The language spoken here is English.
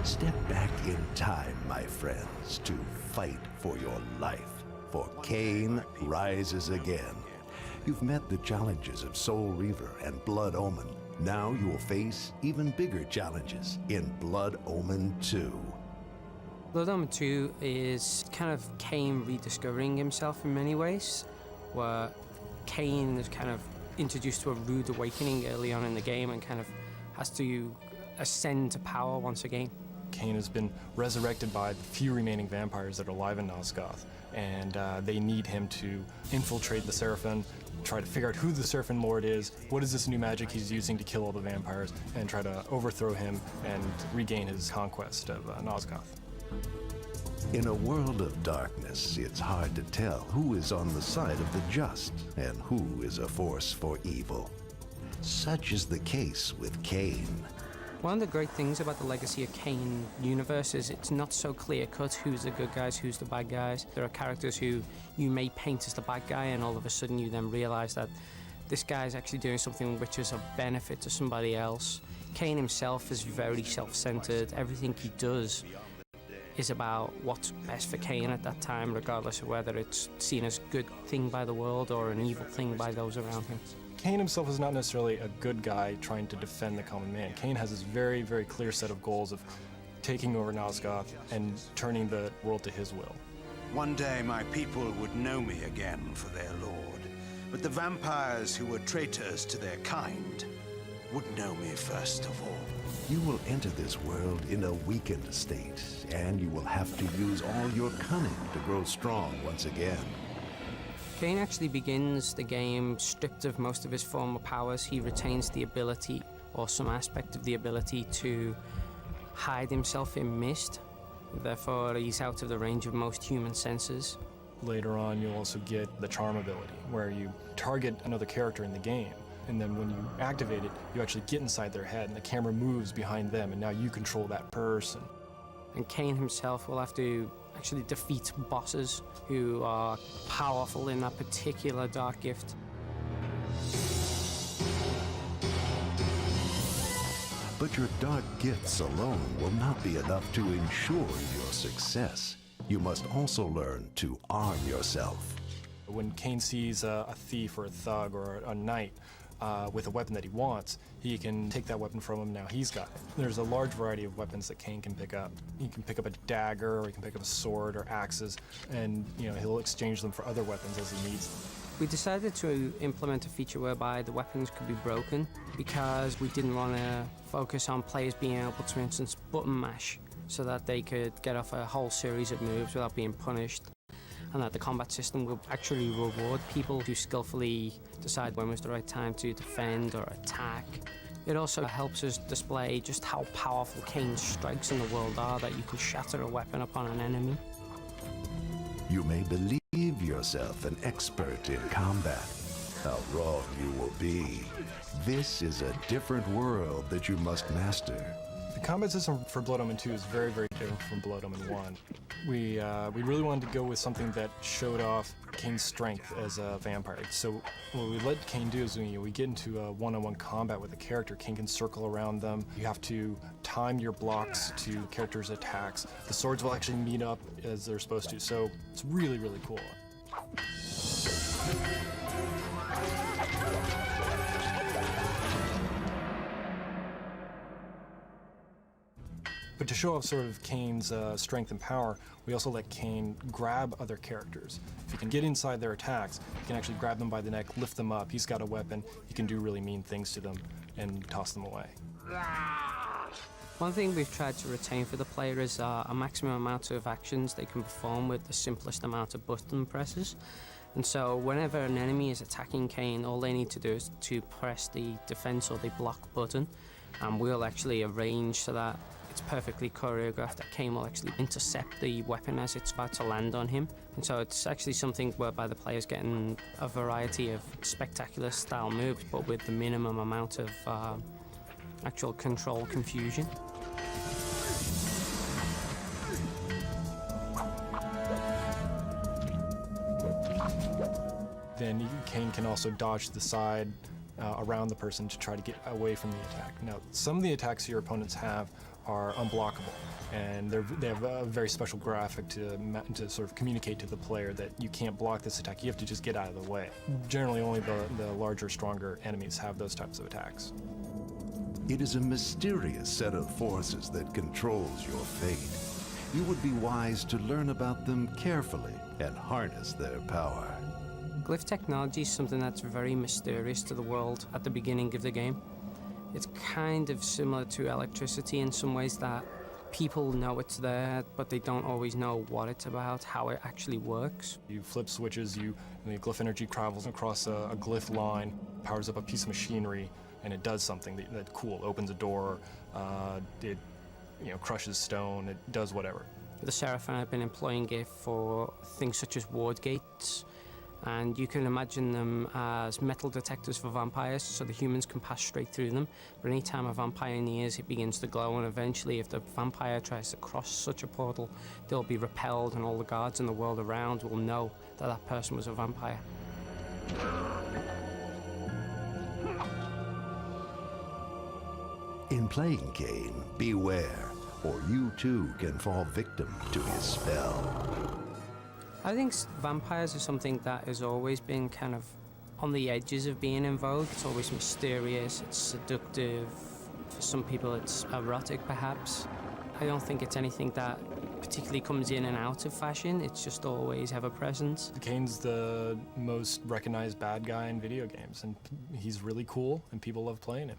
Step back in time, my friends, to fight for your life. For Kain rises again. You've met the challenges of Soul Reaver and Blood Omen. Now you will face even bigger challenges in Blood Omen 2. Blood Omen 2 is kind of Kain rediscovering himself in many ways, where Kain is kind of introduced to a rude awakening early on in the game and kind of has to ascend to power once again. Kain has been resurrected by the few remaining vampires that are alive in Nosgoth, and they need him to infiltrate the Seraphim, try to figure out who the Seraphim Lord is, what is this new magic he's using to kill all the vampires, and try to overthrow him and regain his conquest of Nosgoth. In a world of darkness, it's hard to tell who is on the side of the just and who is a force for evil. Such is the case with Kain. One of the great things about the Legacy of Kain universe is it's not so clear-cut who's the good guys, who's the bad guys. There are characters who you may paint as the bad guy, and all of a sudden you then realize that this guy's actually doing something which is of benefit to somebody else. Kain himself is very self-centered. Everything he does is about what's best for Kain at that time, regardless of whether it's seen as a good thing by the world or an evil thing by those around him. Kain himself is not necessarily a good guy trying to defend the common man. Kain has this very, very clear set of goals of taking over Nosgoth and turning the world to his will. One day my people would know me again for their lord, but the vampires who were traitors to their kind would know me first of all. You will enter this world in a weakened state, and you will have to use all your cunning to grow strong once again. Kain actually begins the game stripped of most of his former powers. He retains the ability, or some aspect of the ability, to hide himself in mist. Therefore, he's out of the range of most human senses. Later on, you'll also get the charm ability, where you target another character in the game, and then when you activate it, you actually get inside their head, and the camera moves behind them, and now you control that person. And Kain himself will have to actually defeat bosses who are powerful in that particular dark gift. But your dark gifts alone will not be enough to ensure your success. You must also learn to arm yourself. When Kain sees a thief or a thug or a knight with a weapon that he wants, he can take that weapon from him. Now he's got it. There's a large variety of weapons that Kain can pick up. He can pick up a dagger, or he can pick up a sword or axes, and he'll exchange them for other weapons as he needs them. We decided to implement a feature whereby the weapons could be broken because we didn't want to focus on players being able to, for instance, button mash so that they could get off a whole series of moves without being punished, and that the combat system would actually reward people who skillfully decide when was the right time to defend or attack. It also helps us display just how powerful Kain's strikes in the world are, that you can shatter a weapon upon an enemy. You may believe yourself an expert in combat. How wrong you will be. This is a different world that you must master. The combat system for Blood Omen 2 is very, very different from Blood Omen 1. We really wanted to go with something that showed off Kain's strength as a vampire. So what we let Kain do is we get into a one-on-one combat with a character. Kain can circle around them. You have to time your blocks to characters' attacks. The swords will actually meet up as they're supposed to, so it's really, really cool. But to show off sort of Kain's strength and power, we also let Kain grab other characters. If he can get inside their attacks, he can actually grab them by the neck, lift them up. He's got a weapon. He can do really mean things to them and toss them away. One thing we've tried to retain for the player is a maximum amount of actions they can perform with the simplest amount of button presses. And so whenever an enemy is attacking Kain, all they need to do is to press the defense or the block button, and we'll actually arrange so that it's perfectly choreographed that Kain will actually intercept the weapon as it's about to land on him. And so it's actually something whereby the player's getting a variety of spectacular style moves, but with the minimum amount of actual control confusion. Then Kain can also dodge to the side around the person to try to get away from the attack. Now, some of the attacks your opponents have are unblockable. And they have a very special graphic to sort of communicate to the player that you can't block this attack, you have to just get out of the way. Generally, only the larger, stronger enemies have those types of attacks. It is a mysterious set of forces that controls your fate. You would be wise to learn about them carefully and harness their power. Glyph technology is something that's very mysterious to the world at the beginning of the game. It's kind of similar to electricity in some ways, that people know it's there, but they don't always know what it's about, how it actually works. You flip switches, the glyph energy travels across a glyph line, powers up a piece of machinery, and it does something that cool, opens a door, it crushes stone, it does whatever. The Seraphim have been employing it for things such as ward gates, and you can imagine them as metal detectors for vampires, so the humans can pass straight through them. But anytime a vampire nears, it begins to glow, and eventually if the vampire tries to cross such a portal, they'll be repelled, and all the guards in the world around will know that that person was a vampire. In playing Kain, beware, or you too can fall victim to his spell. I think vampires are something that has always been kind of on the edges of being in vogue. It's always mysterious, it's seductive. For some people it's erotic, perhaps. I don't think it's anything that particularly comes in and out of fashion. It's just always ever-present. Kain's the most recognized bad guy in video games, and he's really cool, and people love playing him.